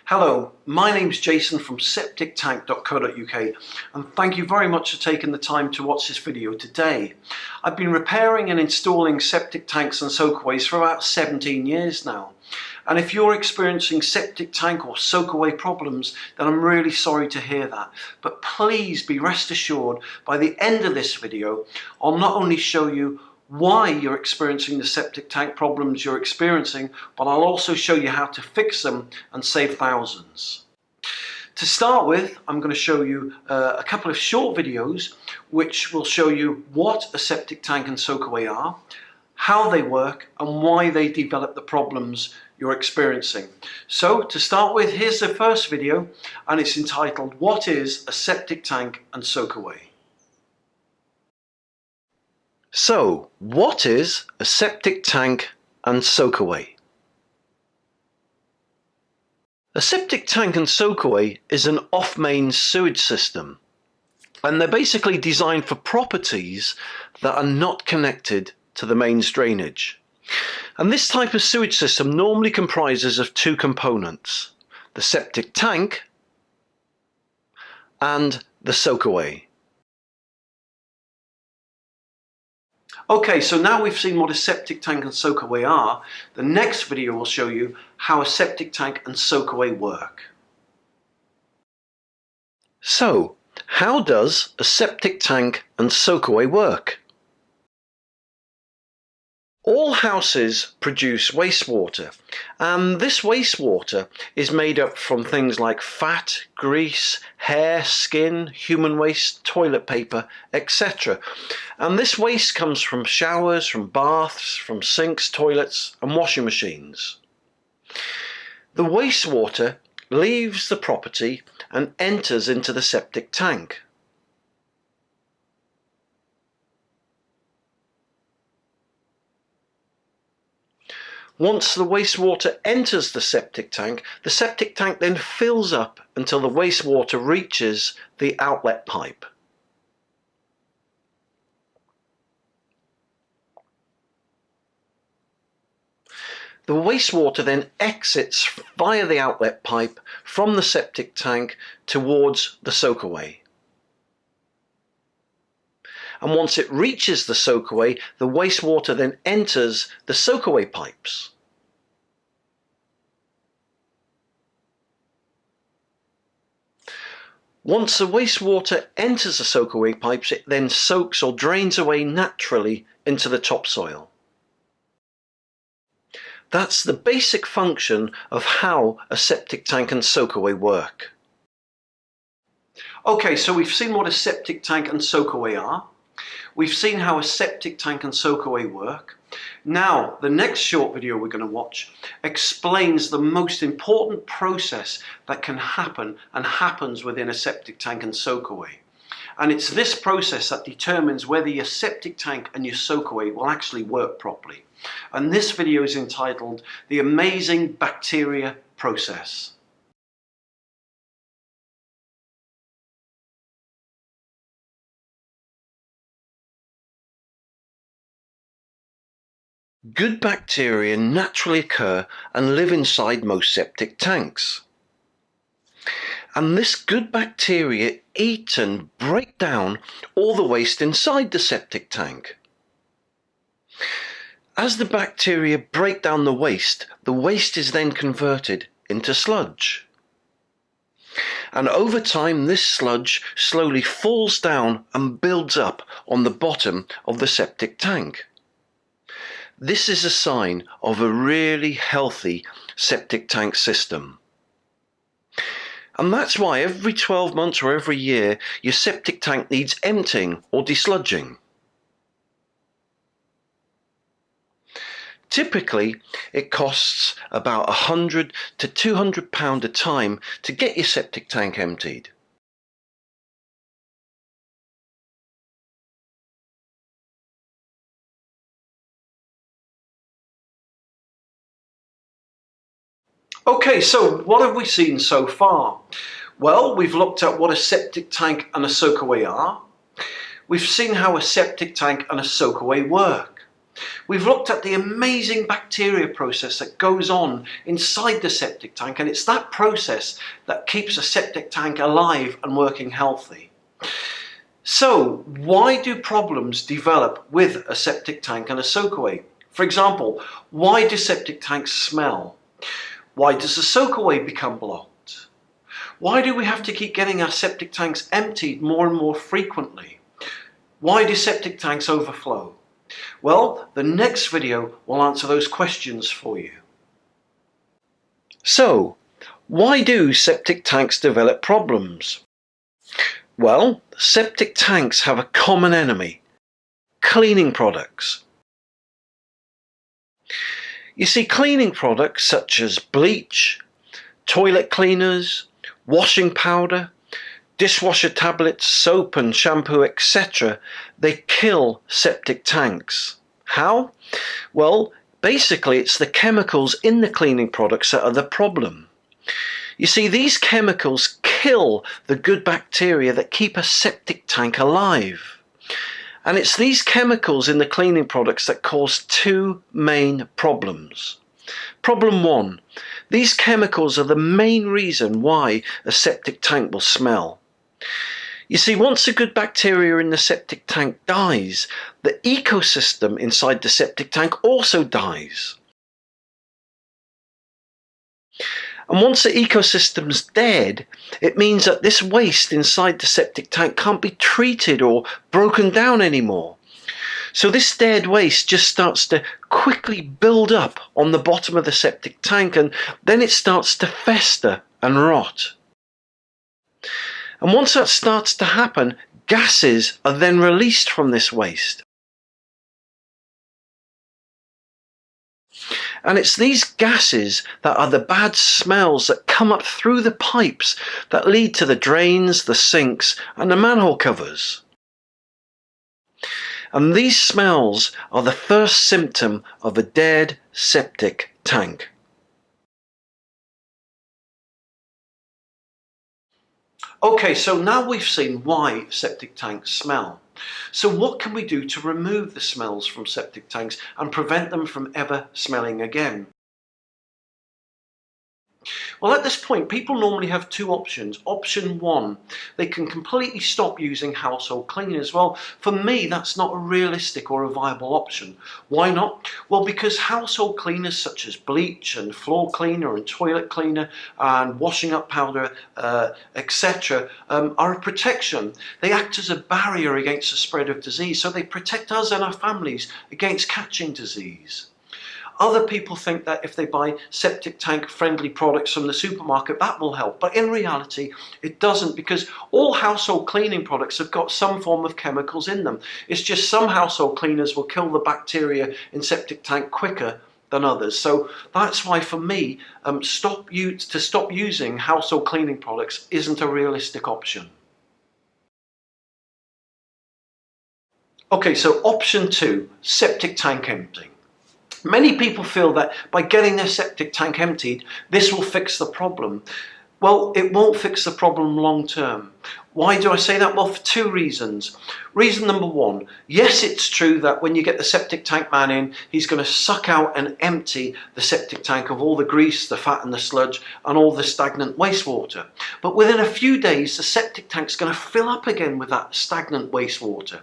Hello, my name's Jason from septictank.co.uk and thank you very much for taking the time to watch this video today. I've been repairing and installing septic tanks and soakaways for about 17 years now. And if you're experiencing septic tank or soakaway problems, then I'm really sorry to hear that. But please be rest assured, by the end of this video, I'll not only show you why you're experiencing the septic tank problems you're experiencing, but I'll also show you how to fix them and save thousands. To start with, I'm going to show you a couple of short videos which will show you what a septic tank and soakaway are, how they work, and why they develop the problems you're experiencing. So to start with, here's the first video, and it's entitled, "What is a septic tank and soakaway?" So, what is a septic tank and soakaway? A septic tank and soakaway is an off-main sewage system, and they're basically designed for properties that are not connected to the mains drainage. And this type of sewage system normally comprises of two components: the septic tank and the soakaway. Okay, so now we've seen what a septic tank and soakaway are, the next video will show you how a septic tank and soakaway work. So, how does a septic tank and soakaway work? All houses produce wastewater, and this wastewater is made up from things like fat, grease, hair, skin, human waste, toilet paper, etc. And this waste comes from showers, from baths, from sinks, toilets, and washing machines. The wastewater leaves the property and enters into the septic tank. Once the wastewater enters the septic tank then fills up until the wastewater reaches the outlet pipe. The wastewater then exits via the outlet pipe from the septic tank towards the soakaway. And once it reaches the soakaway, the wastewater then enters the soakaway pipes. Once the wastewater enters the soakaway pipes, it then soaks or drains away naturally into the topsoil. That's the basic function of how a septic tank and soakaway work. Okay, so we've seen what a septic tank and soakaway are. We've seen how a septic tank and soakaway work. Now, the next short video we're going to watch explains the most important process that can happen and happens within a septic tank and soakaway. And it's this process that determines whether your septic tank and your soakaway will actually work properly. And this video is entitled "The Amazing Bacteria Process." Good bacteria naturally occur and live inside most septic tanks. And this good bacteria eat and break down all the waste inside the septic tank. As the bacteria break down the waste is then converted into sludge. And over time, this sludge slowly falls down and builds up on the bottom of the septic tank. This is a sign of a really healthy septic tank system. And that's why every 12 months or every year, your septic tank needs emptying or desludging. Typically, it costs about £100 to £200 a time to get your septic tank emptied. Okay, so what have we seen so far? Well, we've looked at what a septic tank and a soakaway are. We've seen how a septic tank and a soakaway work. We've looked at the amazing bacteria process that goes on inside the septic tank, and it's that process that keeps a septic tank alive and working healthy. So, why do problems develop with a septic tank and a soakaway? For example, why do septic tanks smell? Why does the soakaway become blocked? Why do we have to keep getting our septic tanks emptied more and more frequently? Why do septic tanks overflow? Well, the next video will answer those questions for you. So, why do septic tanks develop problems? Well, septic tanks have a common enemy: cleaning products. You see, cleaning products such as bleach, toilet cleaners, washing powder, dishwasher tablets, soap and shampoo, etc., they kill septic tanks. How? Well, basically it's the chemicals in the cleaning products that are the problem. You see, these chemicals kill the good bacteria that keep a septic tank alive. And it's these chemicals in the cleaning products that cause two main problems. Problem one, these chemicals are the main reason why a septic tank will smell. You see, once the good bacteria in the septic tank dies, the ecosystem inside the septic tank also dies. And once the ecosystem's dead, it means that this waste inside the septic tank can't be treated or broken down anymore. So this dead waste just starts to quickly build up on the bottom of the septic tank, and then it starts to fester and rot. And once that starts to happen, gases are then released from this waste. And it's these gases that are the bad smells that come up through the pipes that lead to the drains, the sinks, and the manhole covers. And these smells are the first symptom of a dead septic tank. Okay, so now we've seen why septic tanks smell. So what can we do to remove the smells from septic tanks and prevent them from ever smelling again? Well, at this point, people normally have two options. Option one, they can completely stop using household cleaners. Well, for me, that's not a realistic or a viable option. Why not? Well, because household cleaners such as bleach and floor cleaner and toilet cleaner and washing up powder, etc., are a protection. They act as a barrier against the spread of disease, so they protect us and our families against catching disease. Other people think that if they buy septic tank friendly products from the supermarket, that will help. But in reality, it doesn't, because all household cleaning products have got some form of chemicals in them. It's just some household cleaners will kill the bacteria in septic tank quicker than others. So that's why for me, stop using household cleaning products isn't a realistic option. Okay, so option two, septic tank emptying. Many people feel that by getting their septic tank emptied, this will fix the problem. Well, it won't fix the problem long term. Why do I say that? Well, for two reasons. Reason number one, yes, it's true that when you get the septic tank man in, he's going to suck out and empty the septic tank of all the grease, the fat and the sludge and all the stagnant wastewater. But within a few days, the septic tank's going to fill up again with that stagnant wastewater.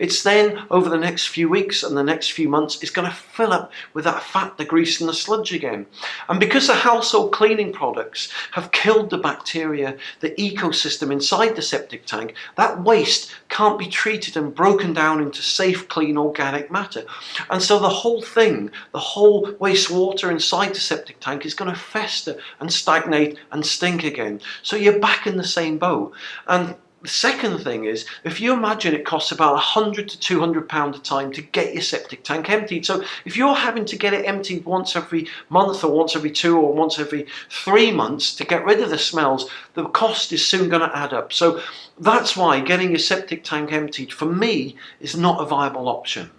It's then, over the next few weeks and the next few months, it's going to fill up with that fat, the grease and the sludge again. And because the household cleaning products have killed the bacteria, the ecosystem inside the septic tank, that waste can't be treated and broken down into safe, clean, organic matter. And so the whole thing, the whole wastewater inside the septic tank is going to fester and stagnate and stink again. So you're back in the same boat. And the second thing is, if you imagine it costs about £100 to £200 a time to get your septic tank emptied. So if you're having to get it emptied once every month or once every 2 or once every 3 months to get rid of the smells, the cost is soon going to add up. So that's why getting your septic tank emptied, for me, is not a viable option.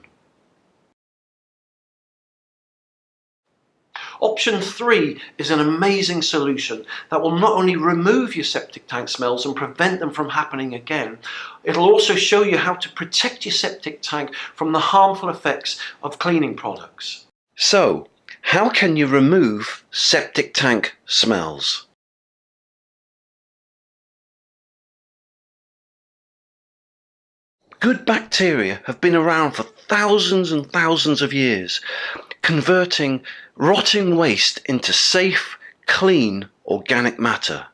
Option 3 is an amazing solution that will not only remove your septic tank smells and prevent them from happening again, it'll also show you how to protect your septic tank from the harmful effects of cleaning products. So, how can you remove septic tank smells? Good bacteria have been around for thousands and thousands of years, converting rotting waste into safe, clean, organic matter.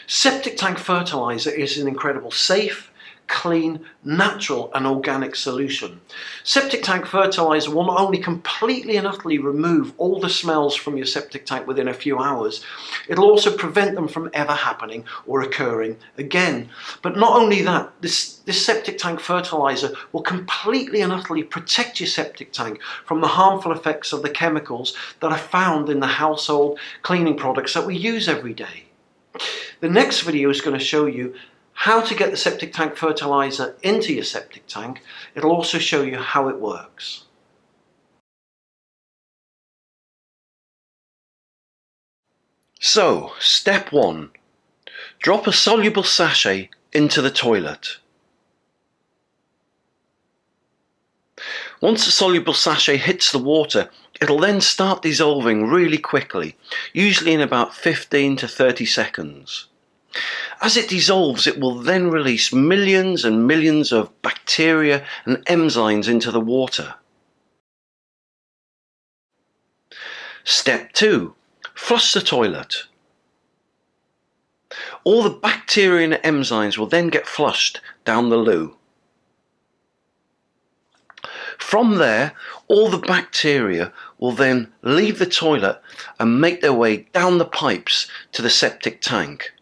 Septic tank fertilizer is an incredible safe, clean, natural and organic solution. Septic tank fertilizer will not only completely and utterly remove all the smells from your septic tank within a few hours, it'll also prevent them from ever happening or occurring again. But not only that, this septic tank fertilizer will completely and utterly protect your septic tank from the harmful effects of the chemicals that are found in the household cleaning products that we use every day. The next video is going to show you how to get the septic tank fertilizer into your septic tank. It'll also show you how it works. So, step 1. Drop a soluble sachet into the toilet. Once the soluble sachet hits the water, it'll then start dissolving really quickly, usually in about 15 to 30 seconds. As it dissolves, it will then release millions and millions of bacteria and enzymes into the water. Step 2. Flush the toilet. All the bacteria and enzymes will then get flushed down the loo. From there, all the bacteria will then leave the toilet and make their way down the pipes to the septic tank.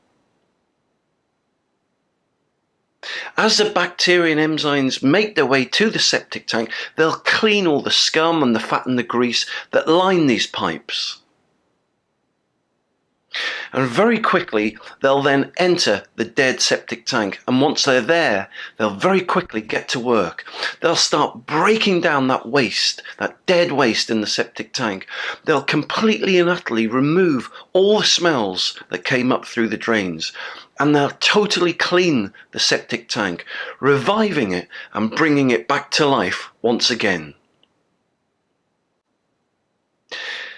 As the bacteria and enzymes make their way to the septic tank, they'll clean all the scum and the fat and the grease that line these pipes. And very quickly, they'll then enter the dead septic tank. And once they're there, they'll very quickly get to work. They'll start breaking down that waste, that dead waste in the septic tank. They'll completely and utterly remove all the smells that came up through the drains. And they'll totally clean the septic tank, reviving it and bringing it back to life once again.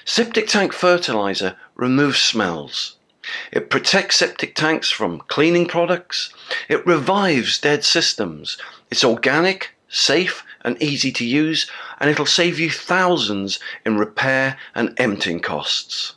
Septic tank fertilizer removes smells. It protects septic tanks from cleaning products. It revives dead systems. It's organic, safe and easy to use, and it'll save you thousands in repair and emptying costs.